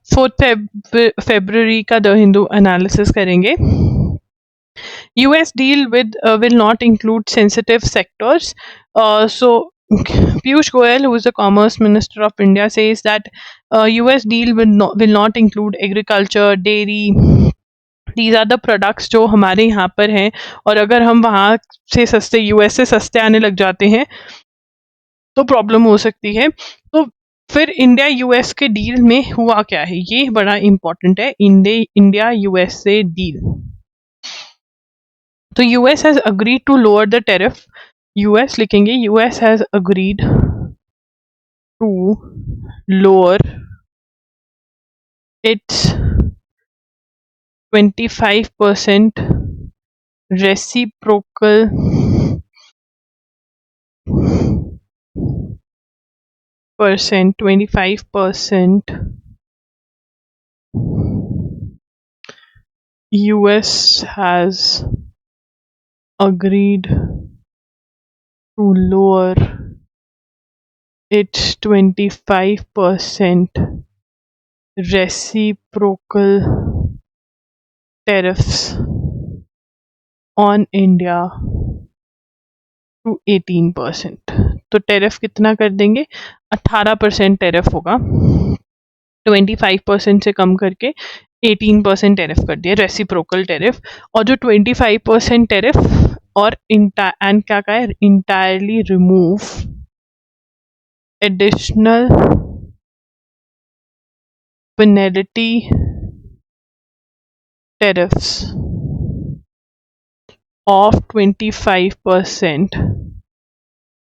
4 फरवरी का the Hindu analysis करेंगे. US deal will not include sensitive sectors. So Piyush Goyal, who is the Commerce Minister of India, says that US deal will not include agriculture, dairy. These are the products जो हमारे यहाँ पर हैं, और अगर हम वहाँ से सस्ते US से सस्ते आने लग जाते हैं तो प्रॉब्लम हो सकती है. तो फिर इंडिया यूएस के डील में हुआ क्या है, ये बड़ा इंपॉर्टेंट है. इंडिया यूएस से डील. तो US has agreed to lower the tariff. US लिखेंगे, US has agreed to lower its 25% reciprocal percent 25% US has agreed to lower its 25% reciprocal tariffs on India to 18%. तो tariff कितना कर देंगे, 18% tariff होगा. 25% से कम करके 18% टेरिफ कर दिया, रेसिप्रोकल टेरिफ. और जो 25% टेरिफ और एंड क्या कहा है, entirely remove additional penalty tariffs of 25%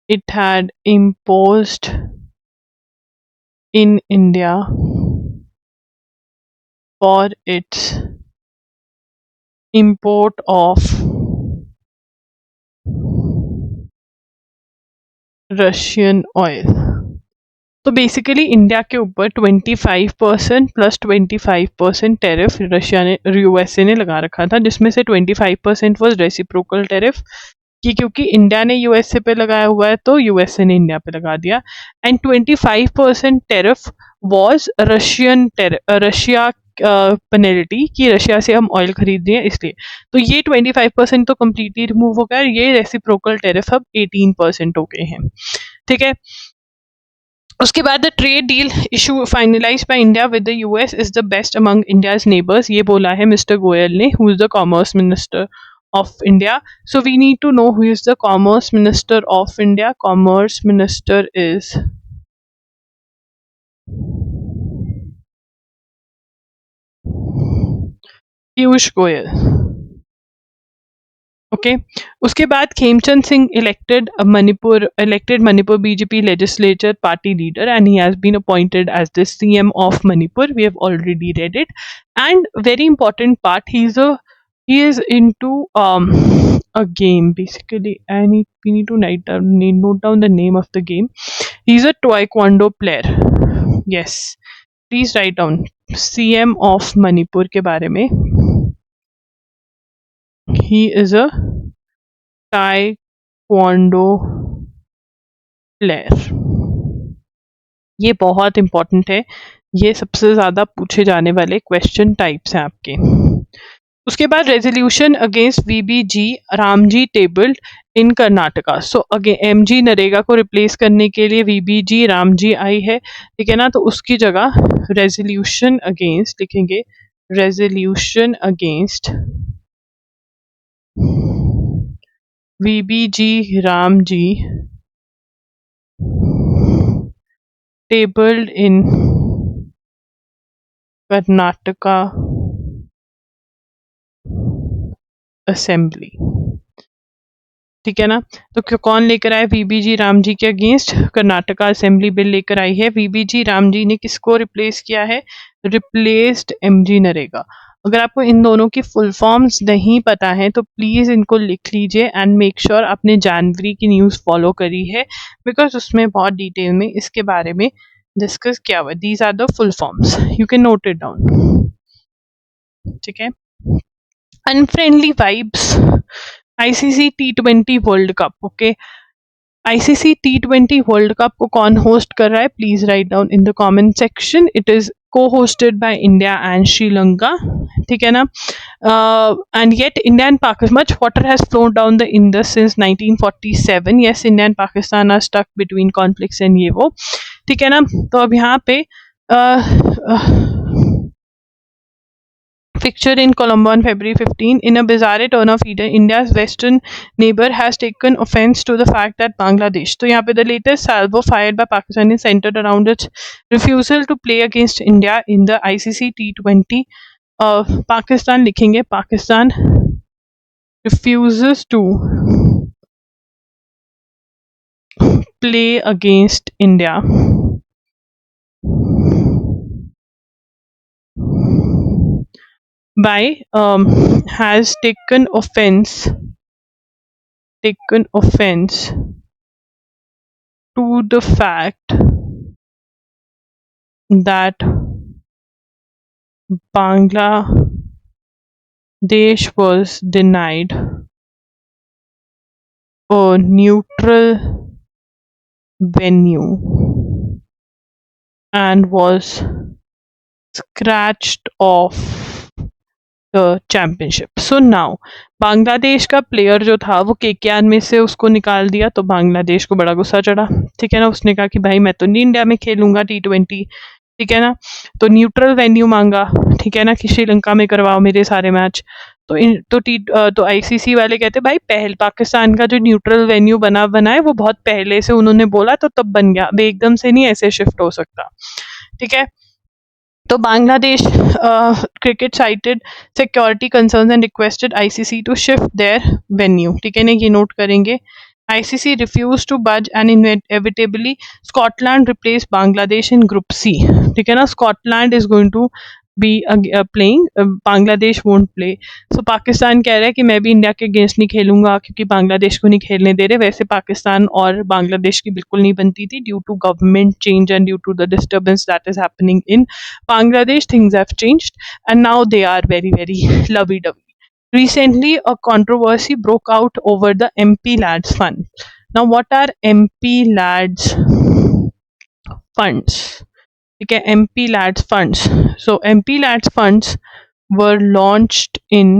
it had imposed in India for its import of Russian oil. तो बेसिकली इंडिया के ऊपर 25% प्लस 25% टेरिफ रशिया ने यूएसए ने लगा रखा था, जिसमें से 25% वॉज रेसिप्रोकल टेरिफ कि क्योंकि इंडिया ने यूएसए पे लगाया हुआ है तो यूएसए ने इंडिया पे लगा दिया. And 25% tariff was Russia penalty कि रशिया से हम ऑयल खरीद रहे हैं इसलिए. तो ये 25% तो कम्प्लीटली रिमूव हो गया. ये रेसिप्रोकल टेरिफ अब 18% हो गए हैं. ठीक है. उसके बाद the trade deal issue finalise by India with the US is the best among India's neighbours. ये बोला है मिस्टर गोयल ने, who is the commerce minister of India. So we need to know who is the commerce minister of India. Commerce minister is Piyush Goyal. Okay. उसके बाद Khemchand Singh elected Manipur BJP legislature party leader and he has been appointed as the CM of Manipur. We have already read it. And very important part, he is into a game basically, and we need to note down the name of the game. He's a taekwondo player. Yes, please write down CM of Manipur के बारे में. He is a taekwondo player. ये बहुत important है, ये सबसे ज्यादा पूछे जाने वाले क्वेश्चन टाइप्स हैं आपके. उसके बाद resolution against VBG Ramji tabled in Karnataka. So again MG NREGA को रिप्लेस करने के लिए वीबीजी रामजी आई है, ठीक है ना. तो उसकी जगह रेजोल्यूशन अगेंस्ट लिखेंगे, resolution against VBG Ramji tabled in Karnataka assembly. ठीक है ना. तो कौन लेकर आए, वीबीजी रामजी के अगेंस्ट कर्नाटका असेंबली बिल लेकर आई है. वीबीजी रामजी ने किसको रिप्लेस किया है, रिप्लेस्ड एमजी नरेगा. अगर आपको इन दोनों की फुल फॉर्म्स नहीं पता है तो प्लीज इनको लिख लीजिए एंड मेक श्योर आपने जनवरी की न्यूज़ फॉलो करी है, बिकॉज उसमें बहुत डिटेल में इसके बारे में डिस्कस किया हुआ. These are the full forms, you can note it down. ठीक है. Unfriendly vibes ICC T20 world cup. Okay, ICC T20 world cup को कौन होस्ट कर रहा है, please write down in the comment section. It is co-hosted by India and Sri Lanka. ठीक है ना? And yet India and Pakistan, much water has flown down the Indus since 1947. Yes, India and Pakistan are stuck between conflicts and ये वो. ठीक है ना? तो अब यहाँ पे picture in Colombo on February 15. In a bizarre turn of events, India's western neighbor has taken offense to the fact that Bangladesh. तो यहाँ पे the latest salvo fired by Pakistan is centered around its refusal to play against India in the ICC T20. Pakistan लिखेंगे Pakistan refuses to play against India by has taken offense to the fact that Bangladesh was denied a neutral venue and was scratched off the championship. So now Bangladesh का player जो था वो KKR में से उसको निकाल दिया, तो बांग्लादेश को बड़ा गुस्सा चढ़ा. ठीक है ना? उसने कहा कि भाई मैं तो नहीं इंडिया में खेलूंगा T20. ठीक है ना? तो न्यूट्रल वेन्यू मांगा. ठीक है ना? कि श्रीलंका में करवाओ मेरे सारे मैच. तो आईसीसी वाले कहते भाई पाकिस्तान का जो न्यूट्रल वेन्यू बना है वो बहुत पहले से उन्होंने बोला तो तब बन गया, अब एकदम से नहीं ऐसे शिफ्ट हो सकता. ठीक है? तो Bangladesh cricket cited security concerns and requested ICC to shift their venue. ठीक है ना? ये नोट करेंगे. ICC refused to budge and inevitably Scotland replaced Bangladesh in Group C. ठीक है ना? Scotland is going to be playing, Bangladesh won't play. So Pakistan कह रहा है कि मैं भी इंडिया के अगेंस्ट नहीं खेलूंगा क्योंकि बांग्लादेश को नहीं खेलने दे रहे. वैसे पाकिस्तान और बांग्लादेश की बिल्कुल नहीं बनती थी. Due to government change and due to the disturbance that is happening in Bangladesh, things have changed and now they are very very lovey-dovey. Recently, a controversy broke out over the MP Lads Fund. Now, what are MP Lads funds? Okay, MP Lads funds. So, MP Lads funds were launched in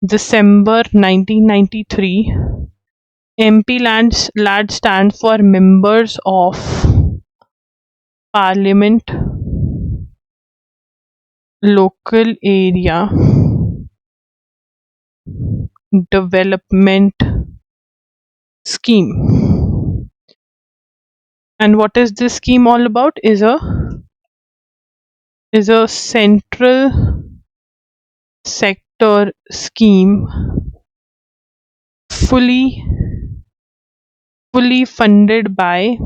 December 1993. MP Lads stands for Members of Parliament, Local Area Development Scheme. And what is this scheme all about? Is a central sector scheme fully funded by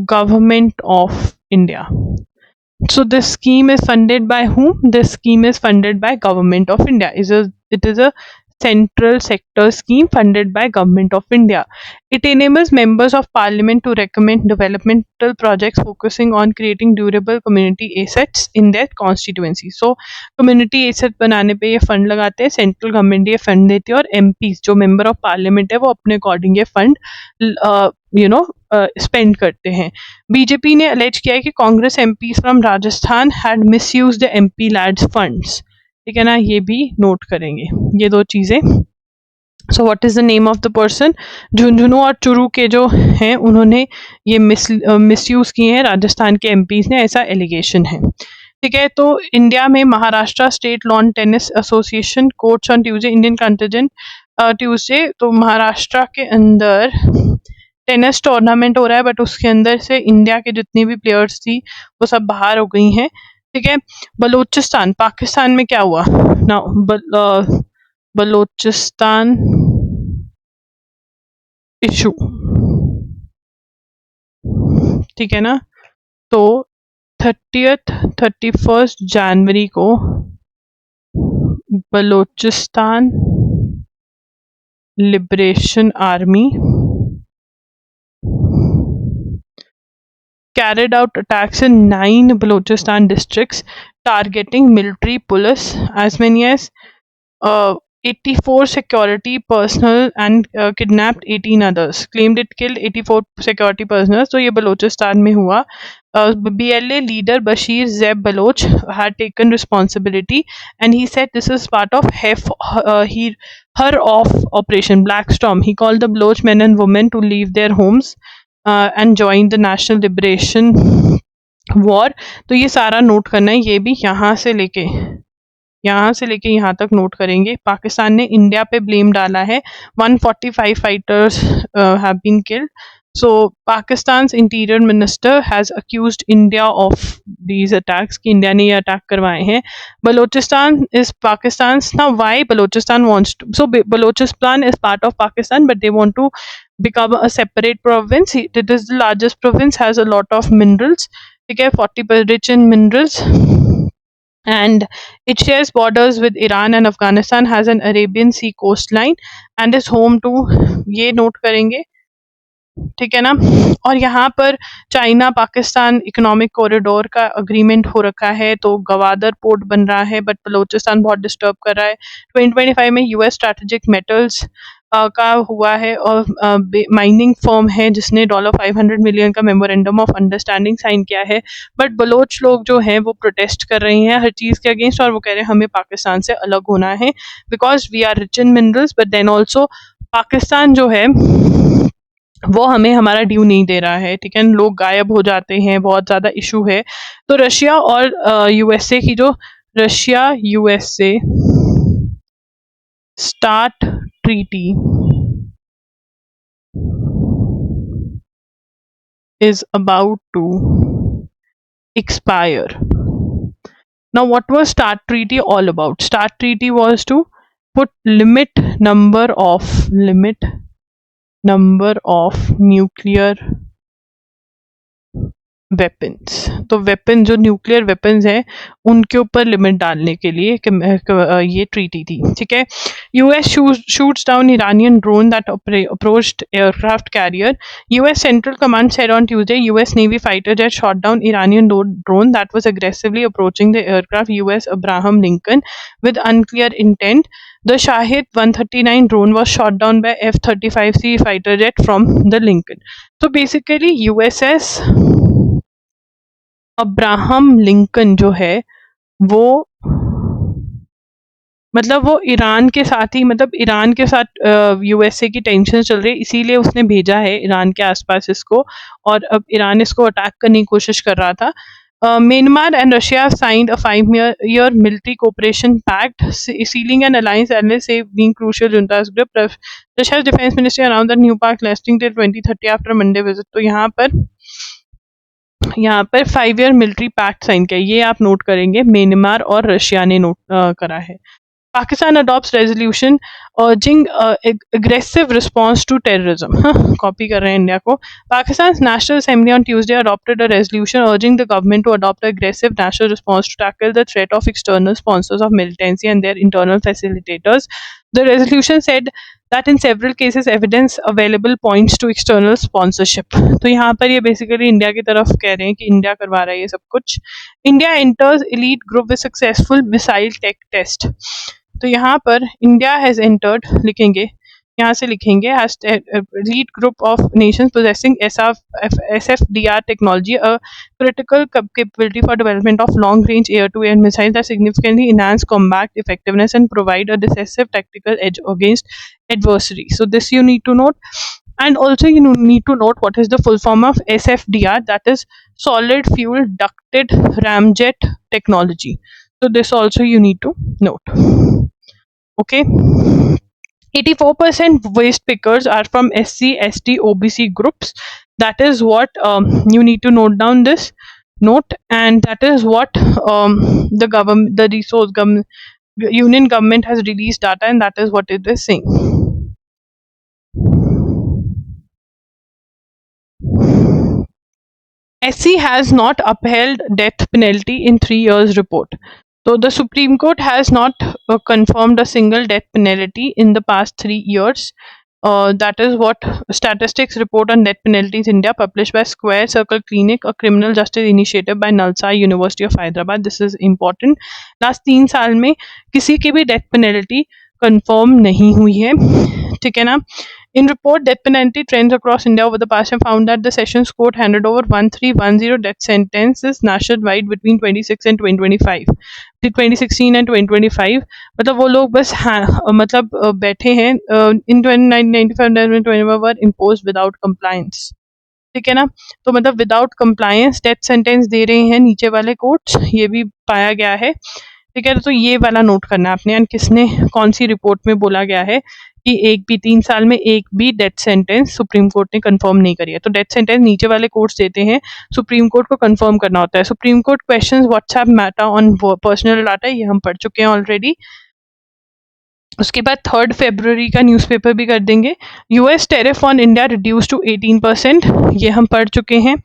Government of India. So this scheme is funded by whom? This scheme is funded by Government of India. It is a central sector scheme funded by Government of India. It enables members of parliament to recommend developmental projects focusing on creating durable community assets in their constituency. So community asset बनाने पे ये fund लगाते हैं, central government ये fund देती है और MPs जो मेंबर ऑफ पार्लियामेंट है वो अपने अकॉर्डिंग ये फंड स्पेंड करते हैं. बीजेपी ने अलेज किया है कि Congress MPs from Rajasthan had misused the MP lads funds. ठीक है ना? ये भी नोट करेंगे ये दो चीजें. So what is the name of the person? Jhunjhunu और चुरू के जो हैं उन्होंने ये मिसयूज किए हैं राजस्थान के एमपीज ने, ऐसा एलिगेशन है. ठीक है? तो इंडिया में Maharashtra state lawn tennis association courts on Tuesday Indian contingent Tuesday. तो महाराष्ट्र के अंदर टेनिस टूर्नामेंट हो रहा है बट उसके अंदर से इंडिया के जितनी भी प्लेयर्स थी वो सब बाहर हो गई हैं. ठीक है? बलूचिस्तान पाकिस्तान में क्या हुआ ना? बलूचिस्तान इशू. ठीक है ना? तो 31 जनवरी को Balochistan liberation army carried out attacks in 9 Balochistan districts targeting military, police, as many as 84 security personnel and kidnapped 18 others. Claimed it killed 84 security personnel. So ये बलोचिस्तान में हुआ. BLA leader Bashir Zeb Baloch had taken responsibility, and he said this is part of her off operation Black Storm. He called the Baloch men and women to leave their homes and join the National Liberation War. तो ये सारा note करना है, ये भी यहाँ से लेके यहाँ तक नोट करेंगे. पाकिस्तान ने इंडिया पे ब्लेम डाला है. 145 fighters have been killed. So Pakistan's interior minister has accused India of these attacks कि इंडिया ने ये अटैक करवाए हैं. Balochistan is Pakistan's. Now why Balochistan wants to, so Balochistan is part of Pakistan but they want to become a separate province. It is the largest province, has a lot of minerals. ठीक है, 40% rich in minerals, and it shares borders with Iran and Afghanistan, has an Arabian Sea coastline and is home to, ये note करेंगे, ठीक है ना. और यहाँ पर चाइना पाकिस्तान इकोनॉमिक कॉरिडोर का अग्रीमेंट हो रखा है, तो गवादर पोर्ट बन रहा है बट बलोचिस्तान बहुत डिस्टर्ब कर रहा है. 2025 में यूएस स्ट्रैटेजिक मेटल्स का हुआ है और माइनिंग फर्म है जिसने $500 मिलियन का मेमोरेंडम ऑफ अंडरस्टैंडिंग साइन किया है. बट बलोच लोग जो हैं वो प्रोटेस्ट कर रहे हैं हर चीज़ के अगेंस्ट, और वो कह रहे हैं हमें पाकिस्तान से अलग होना है because we are rich in minerals, but then also Pakistan जो है वो हमें हमारा ड्यू नहीं दे रहा है. ठीक है, लोग गायब हो जाते हैं, बहुत ज़्यादा इशू है. तो रशिया और यूएसए की जो Russia USA start treaty is about to expire. Now, what was START treaty all about? START treaty was to put limit number of nuclear weapons. तो वेपन जो न्यूक्लियर वेपन्स हैं उनके ऊपर लिमिट डालने के लिए ये ट्रीटी थी. ठीक है. US shoots down Iranian drone that approached aircraft carrier. US Central Command said on Tuesday US Navy fighter jet shot down Iranian drone that was aggressively approaching the aircraft US Abraham Lincoln with unclear intent. The Shahid 139 drone was shot down by F-35C fighter jet from the Lincoln. So basically USS Abraham Lincoln जो है वो मतलब वो Iran के साथ ही, मतलब Iran के साथ यूएसए की टेंशन चल रही है, इसीलिए उसने भेजा है ईरान के आसपास इसको, और अब ईरान इसको अटैक करने की कोशिश कर रहा था. Myanmar and Russia signed a 5-year military cooperation pact sealing an alliance and saving crucial junta's group. Russia's defence ministry announced that new pact lasting till 2030 after Monday visit. तो यहाँ पर 5-year मिलिट्री पैक्ट साइन किया, ये आप note करेंगे. Myanmar और Russia ने note करा है. Pakistan adopts resolution urging aggressive response to terrorism. Copy कर रहे हैं इंडिया को. Pakistan's National Assembly on Tuesday adopted a resolution urging the government to adopt aggressive national response to tackle the threat of external sponsors of militancy and their internal facilitators. The resolution said that in several cases evidence available points to external sponsorship. तो यहाँ पर ये basically India की तरफ कह रहे हैं कि इंडिया करवा रहा है ये सब कुछ. India enters elite group with successful missile tech test. तो यहाँ पर इंडिया हैज एंटर्ड लिखेंगे, यहाँ से लिखेंगे has lead group of Nations possessing SFDR technology, a critical capability for development of long range air to air missiles that significantly enhance combat effectiveness and provide a decisive tactical edge against adversary. So this you need to note, and also you need to note what is the full form of SFDR, that is solid fuel ducted ramjet technology. So this also you need to note. Okay. 84% waste pickers are from SC, ST, OBC groups. That is what you need to note down this note, and that is what the government, the union government has released data, and that is what it is saying. SC has not upheld death penalty in 3 years report. So the Supreme Court has not confirmed a single death penalty in the past 3 years. That is what statistics report on death penalties India, published by Square Circle Clinic, a criminal justice initiative by Nalsai University of Hyderabad. This is important. Last 3 साल में किसी की भी death penalty confirm नहीं हुई है, ठीक है ना। In report, death penalty trends across India over the past have found that the Sessions Court handed over 1310 death sentences nationwide between 26 and 2025. 2016 and 2025, मतलब वो लोग बस मतलब बैठे हैं in 1995 were imposed without compliance, ठीक है ना। तो मतलब विदाउट कंप्लायंस डेथ सेंटेंस दे रहे हैं नीचे वाले कोर्ट्स, ये भी पाया गया है, ठीक है। तो ये वाला नोट करना है आपने, किसने कौन सी रिपोर्ट में बोला गया है कि एक भी 3 साल में एक भी डेथ सेंटेंस सुप्रीम कोर्ट ने कंफर्म नहीं करी है। तो डेथ सेंटेंस नीचे वाले कोर्ट्स देते हैं, सुप्रीम कोर्ट को कंफर्म करना होता है। Supreme court questions WhatsApp matter on personal data, ये हम पढ़ चुके हैं ऑलरेडी। उसके बाद 3 फरवरी का न्यूज़पेपर भी कर देंगे। US tariff on India reduce to 18%, ये हम पढ़ चुके हैं,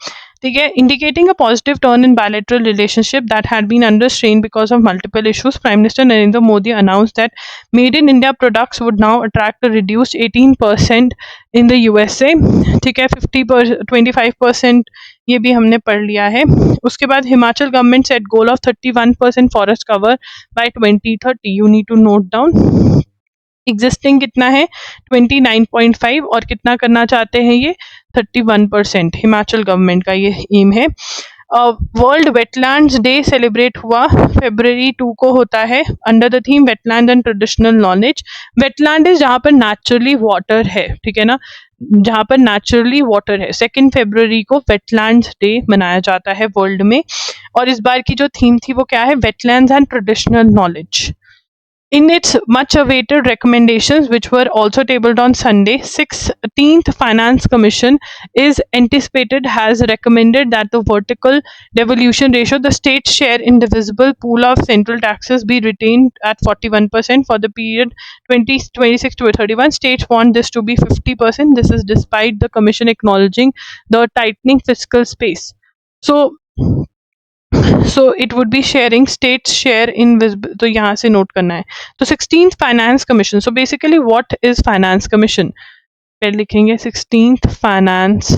ठीक है। Indicating a positive turn in bilateral relationship that had been under strain because of multiple issues, prime minister Narendra Modi announce that made in India products would now attract reduced 18% in the USA, ठीक है। 25% ये भी हमने पढ़ लिया है। उसके बाद Himachal government set goal of 31% forest cover by 2030, you need to note down. Existing कितना है 29.5 और कितना करना चाहते हैं ये 31%, हिमाचल गवर्नमेंट का ये एम है। वर्ल्ड वेटलैंड्स डे सेलिब्रेट हुआ February 2 को होता है under the theme wetland and traditional knowledge. Wetland is जहाँ पर नेचुरली वाटर है, ठीक है ना, जहाँ पर नेचुरली वाटर है। 2 फरवरी को वेटलैंड्स डे मनाया जाता है वर्ल्ड में, और इस बार की जो थीम थी वो क्या है, wetlands and traditional knowledge. In its much-awaited recommendations, which were also tabled on Sunday, 16th Finance Commission is anticipated has recommended that the vertical devolution ratio, the state's share in divisible pool of central taxes, be retained at 41% for the period 2026 to 31. States want this to be 50%. This is despite the Commission acknowledging the tightening fiscal space. So it would be sharing states share in visible, तो यहाँ से note करना है। तो 16th finance commission, so basically what is finance commission, फिर लिखेंगे 16th finance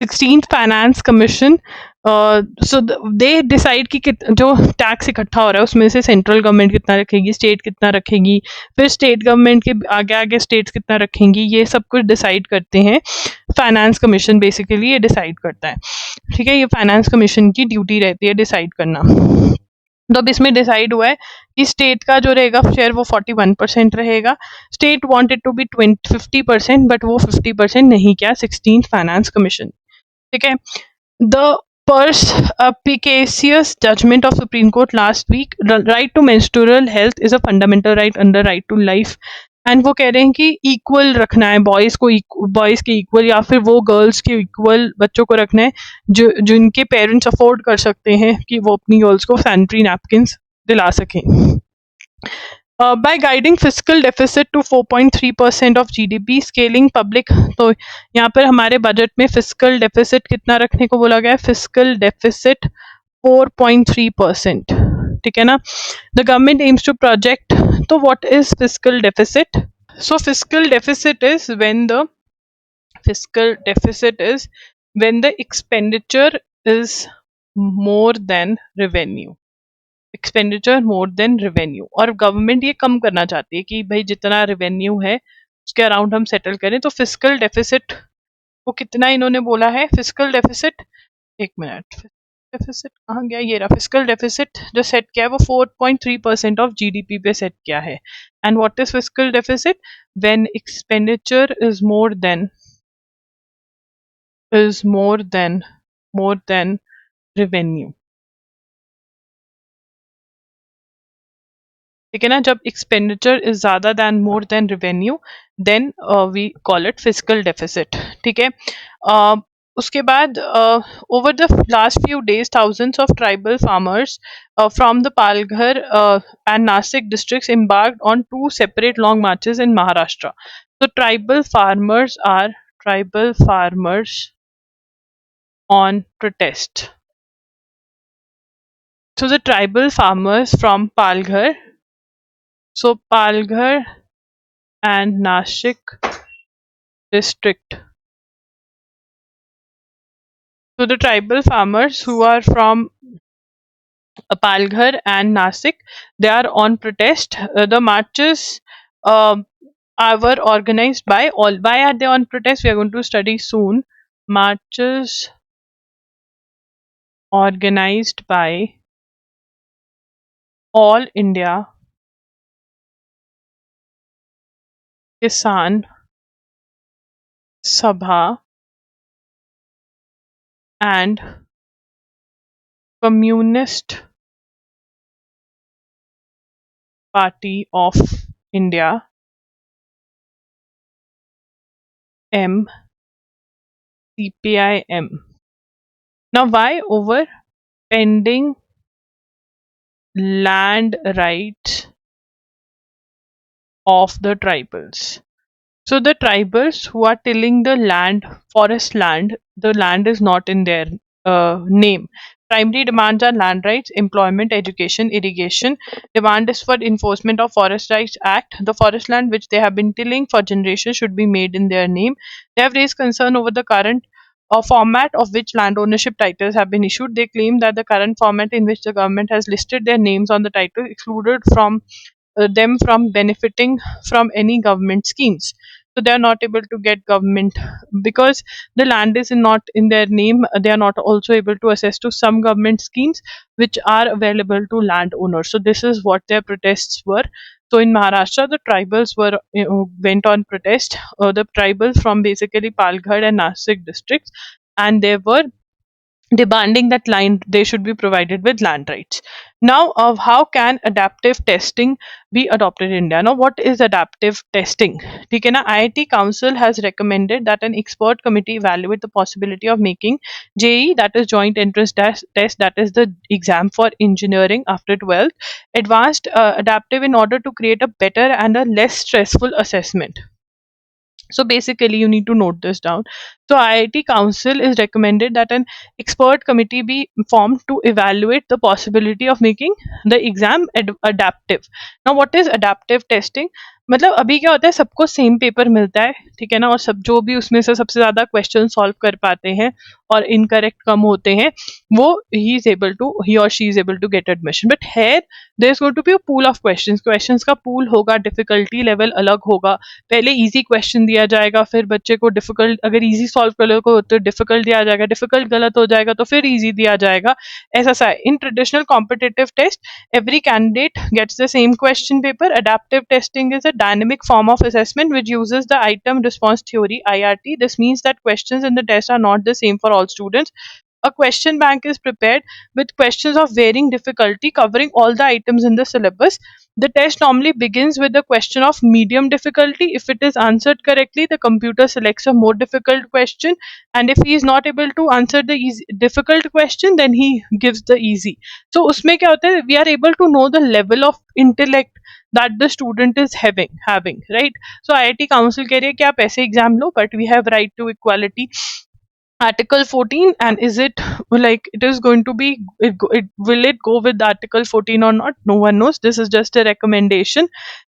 16th finance commission. So they decide कि जो टैक्स इकट्ठा हो रहा है उसमें से सेंट्रल गवर्नमेंट कितना रखेगी, स्टेट कितना रखेगी, फिर स्टेट गवर्नमेंट के आगे आगे स्टेट्स कितना रखेंगी, ये सब कुछ डिसाइड करते हैं फाइनेंस कमीशन। बेसिकली ये डिसाइड करता है, ठीक है। ये फाइनेंस कमीशन की ड्यूटी रहती है डिसाइड करना। तो अब इसमें डिसाइड हुआ है कि स्टेट का जो रहेगा शेयर वो 41% रहेगा। State wanted to be 50%, but वो 50% नहीं किया 16th फाइनेंस कमीशन, ठीक है। The perspicacious judgment of Supreme Court last week, the right to menstrual health is a fundamental right under right to life, and वो कह रहे हैं कि इक्वल रखना है बॉयज़ को, बॉयज़ के इक्वल, या फिर वो गर्ल्स के इक्वल बच्चों को रखना है जो जिनके पेरेंट्स अफोर्ड कर सकते हैं कि वो अपनी गर्ल्स को सैनिटरी नैपकिन्स दिला सकें। By guiding fiscal deficit to 4.3% of GDP, scaling public, तो यहाँ पर हमारे बजट में फिस्कल डेफिसिट कितना रखने को बोला गया है, फिस्कल डेफिसिट 4.3%, ठीक है ना। The government aims to project, तो what is fiscal deficit, so fiscal deficit is when the fiscal deficit is when the expenditure is more than revenue, expenditure more than revenue, और government ये कम करना चाहती है कि भाई जितना रेवेन्यू है उसके अराउंड हम सेटल करें। तो फिस्कल डेफिसिट वो कितना इन्होंने बोला है, फिस्कल डेफिसिट, एक मिनट, डेफिसिट कहाँ गया, ये रहा। फिस्कल डेफिसिट जो सेट किया है वो 4.3% ऑफ जीडीपी पे सेट किया है। And what is fiscal deficit, when expenditure is more than revenue, ठीक है ना। जब एक्सपेंडिचर इज ज्यादा than more than revenue, then we call it fiscal deficit, ठीक है। उसके बाद over the last few days thousands of tribal farmers from the Palghar and Nashik districts embarked on 2 separate long marches in Maharashtra. So tribal farmers on protest. So the tribal farmers from Palghar, so Palghar and Nashik district. So the tribal farmers who are from Palghar and Nasik, they are on protest. The marches um were organized by all. Why are they on protest? We are going to study soon. Marches organized by All India Kisan Sabha and Communist Party of India M CPIM. Now, why over pending land rights of the tribals? So the tribals who are tilling the land, forest land, the land is not in their name. Primary demands are land rights, employment, education, irrigation. Demand is for enforcement of Forest Rights Act. The forest land which they have been tilling for generations should be made in their name. They have raised concern over the current format of which land ownership titles have been issued. They claim that the current format in which the government has listed their names on the title excluded from them from benefiting from any government schemes. So they are not able to get government because the land is not in their name. They are not also able to access to some government schemes which are available to landowners. So this is what their protests were. So in Maharashtra, the tribals went on protest. The tribals from basically Palghar and Nasik districts, and they were demanding that land they should be provided with land rights. Now, how can adaptive testing be adopted in India? Now, what is adaptive testing? ठीक है ना, IIT Council has recommended that an expert committee evaluate the possibility of making JEE, that is Joint Entrance Test, that is the exam for engineering after 12th, advanced adaptive in order to create a better and a less stressful assessment. So basically, you need to note this down. So IIT Council is recommended that an expert committee be formed to evaluate the possibility of making the exam adaptive. Now, what is adaptive testing? मतलब अभी क्या होता है, सबको same paper मिलता है, ठीक है ना, और सब जो भी उसमें से सबसे ज्यादा क्वेश्चन सॉल्व कर पाते हैं और इनकरेक्ट कम होते हैं, वो ही और she is able to get admission. But here there is going to be a pool of questions का पूल होगा, डिफिकल्टी लेवल अलग होगा. पहले इजी क्वेश्चन दिया जाएगा, फिर बच्चे को डिफिकल्ट, अगर इजी सॉल्व कर लो तो डिफिकल्ट दिया जाएगा, डिफिकल्ट गलत हो जाएगा तो फिर इजी दिया जाएगा. ऐसा सा in traditional competitive test every candidate gets the same question paper. Adaptive testing is a dynamic form of assessment which uses the item response theory IRT. This means that questions in the test are not the same for all students. A question bank is prepared with questions of varying difficulty covering all the items in the syllabus. The test normally begins with a question of medium difficulty. If it is answered correctly, the computer selects a more difficult question, and if he is not able to answer the difficult question, then he gives the easy. So उसमें क्या होता है, we are able to know the level of intellect that the student is having, right? So IIT Council कह रही है कि आप ऐसे exam low, but we have right to equality. Article 14, and is it like it is going to be will it go with Article 14 or not? No one knows. This is just a recommendation.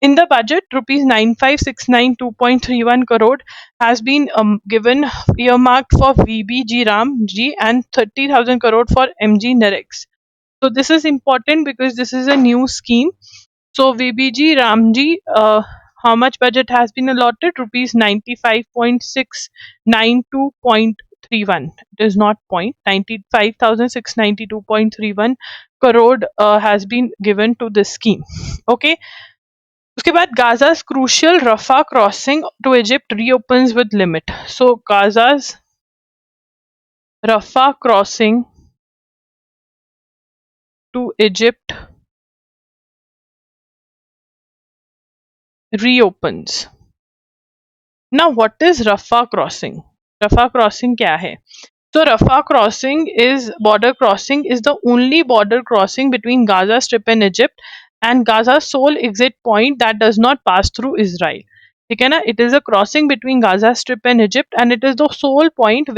In the budget, rupees 95,692.31 crore has been given, earmarked for VBG Ramji and 30,000 crore for MG Narex. So this is important because this is a new scheme. So VBG Ramji, how much budget has been allotted? Rupees 95,692.31. It is not point. 95,692.31 crore has been given to this scheme. Okay. उसके बाद Gaza's crucial Rafah crossing to Egypt reopens with limit. So Gaza's Rafah crossing to Egypt reopens. Now, what is Rafah crossing? Rafah crossing क्या है? So Rafah crossing is the only border crossing between Gaza Strip and Egypt, and Gaza's sole exit point that does not pass through Israel. ठीक है ना? It is a crossing between Gaza Strip and Egypt, and it is the sole point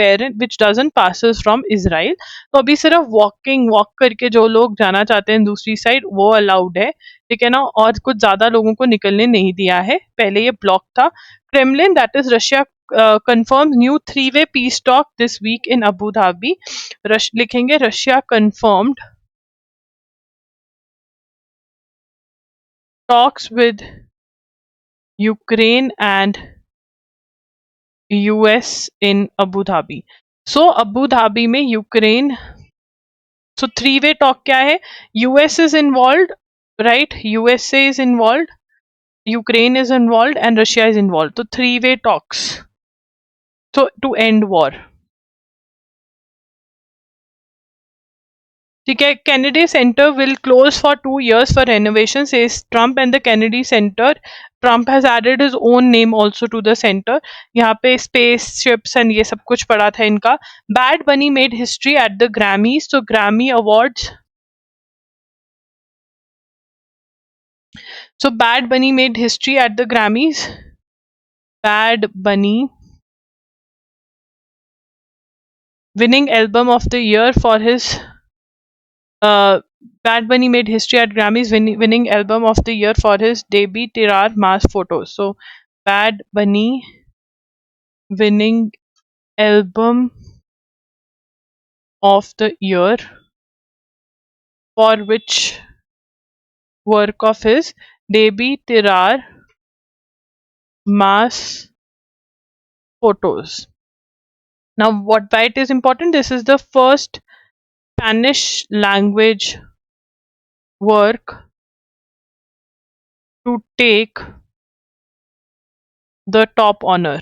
which doesn't passes from Israel. तो अभी सिर्फ walk करके जो लोग जाना चाहते हैं दूसरी साइड वो अलाउड है, ठीक है ना, और कुछ ज्यादा लोगों को निकलने नहीं दिया है. पहले ये ब्लॉक था. Kremlin, that is Russia, confirms new three-way peace talk this week in Abu Dhabi. लिखेंगे Russia confirmed talks with Ukraine and US in Abu Dhabi. So Abu Dhabi में Ukraine, so three-way talk क्या है? US is involved, right? USA is involved, Ukraine is involved, and Russia is involved. So three-way talks. So to end war. The Kennedy Center will close for 2 years for renovation, says Trump, and the Kennedy Center. Trump has added his own name also to the center. यहाँ पे spaceships and ये सब कुछ पड़ा था इनका. Bad Bunny made history at the Grammys. So Grammy Awards. So Bad Bunny made history at the Grammys. Bad Bunny winning album of the year for his Bad Bunny made history at Grammys, winning album of the year for his debut Tirar Mass Photos. So Bad Bunny winning album of the year for which work of his debut Tirar Mass Photos. Now, why it is important? This is the first Spanish language work to take the top honor.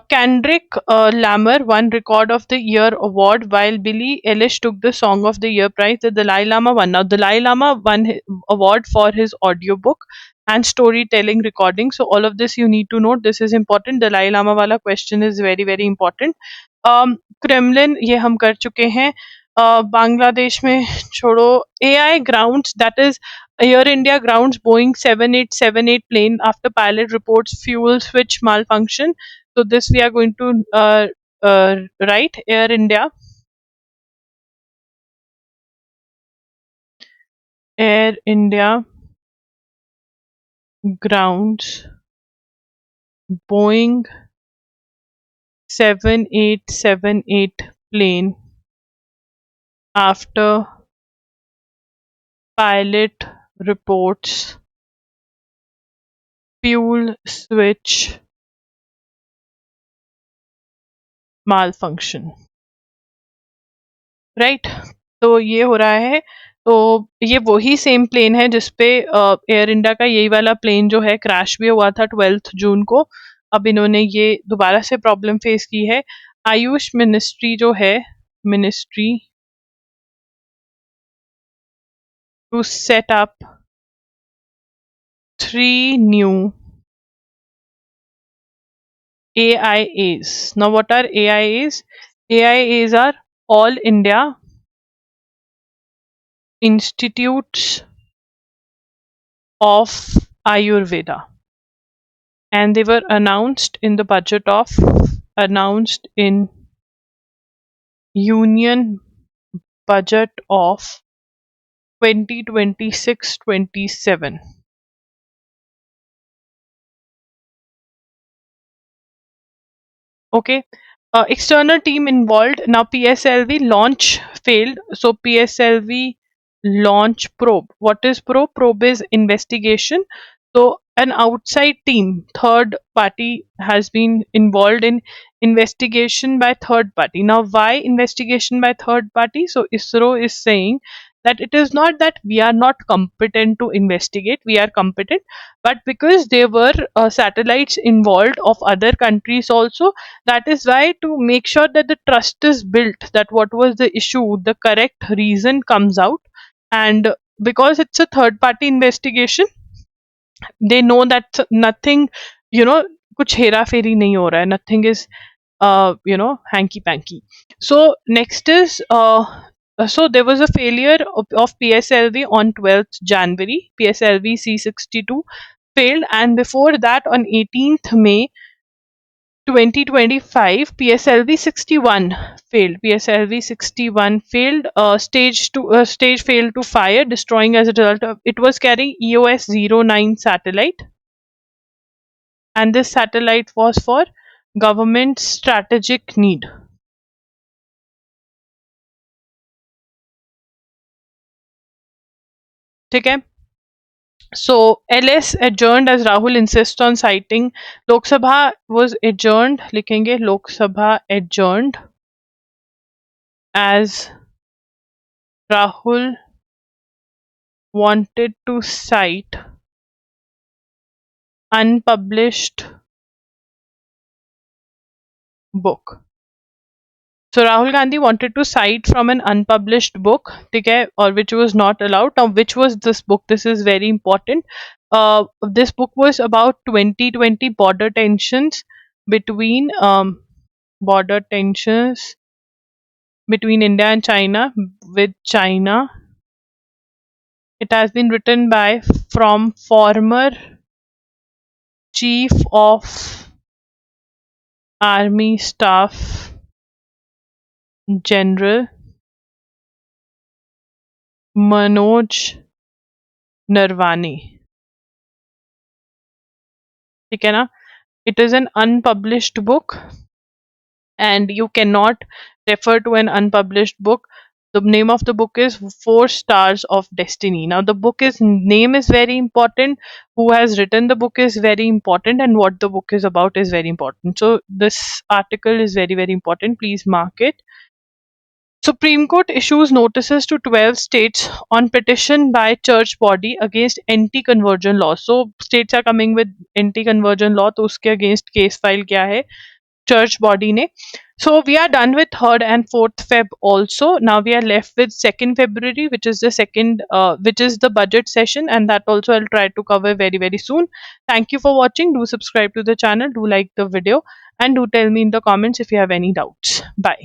Kendrick Lamar won Record of the Year award, while Billie Eilish took the Song of the Year prize. The Dalai Lama won. Now, Dalai Lama won award for his audiobook and storytelling recording. So all of this you need to note. This is important. Dalai Lama wala question is very very important. Kremlin ये हम कर चुके हैं. बांग्लादेश में छोड़ो. AI grounds, that is Air India grounds Boeing 7878 plane after pilot reports fuel switch malfunction. So this we are going to write Air India. Air India grounds Boeing 7878 plane after pilot reports fuel switch malfunction. Right तो ये हो रहा है. तो ये वही same plane है जिसपे एयर इंडिया का यही वाला प्लेन जो है क्रैश भी हुआ था 12 जून को. अब इन्होंने ये दोबारा से प्रॉब्लम फेस की है. आयुष मिनिस्ट्री जो है, ministry to set up 3 new AIAs. Now what are AIAs? AIAs are All India Institutes of Ayurveda, and they were announced in Union Budget of 2026-27. Okay. External team involved. Now PSLV launch failed. So PSLV launch probe. What is probe? Probe is investigation. So an outside team, third party, has been involved in investigation by third party. Now why investigation by third party? So ISRO is saying that it is not that we are not competent to investigate, we are competent, but because there were satellites involved of other countries also, that is why, to make sure that the trust is built, that what was the issue, the correct reason comes out. And because it's a third party investigation, they know that nothing, कुछ हेरा फेरी नहीं हो रहा है, nothing is hanky panky. So next is so there was a failure of PSLV on 12th January. PSLV C62 failed, and before that on 18th May 2025, PSLV 61 failed. PSLV 61 failed. Stage failed to fire, destroying as a result of it was carrying EOS 09 satellite. and this satellite was for government strategic need. ठीक है. So LS adjourned as Rahul insists on citing. Lok Sabha was adjourned. लिखेंगे Lok Sabha adjourned as Rahul wanted to cite unpublished book. So Rahul Gandhi wanted to cite from an unpublished book, ठीक है, or which was not allowed. Now, which was this book? This is very important. This book was about 2020 between border tensions between India and China. With China, it has been written by from former Chief of Army Staff General Manoj Nirvani. ठीक है ना? It is an unpublished book and you cannot refer to an unpublished book. The name of the book is Four Stars of Destiny. Now the book is name is very important, who has written the book is very important, and what the book is about is very important. So this article is very, very important. Please mark it. Supreme Court issues notices to 12 states on petition by church body against anti-conversion law. So states are coming with anti-conversion law, तो उसके against case file किया है church body ने. So we are done with 3rd and 4th Feb also. Now we are left with 2nd February, which is the which is the budget session, and that also I'll try to cover very, very soon. Thank you for watching. Do subscribe to the channel, do like the video, and do tell me in the comments if you have any doubts. Bye.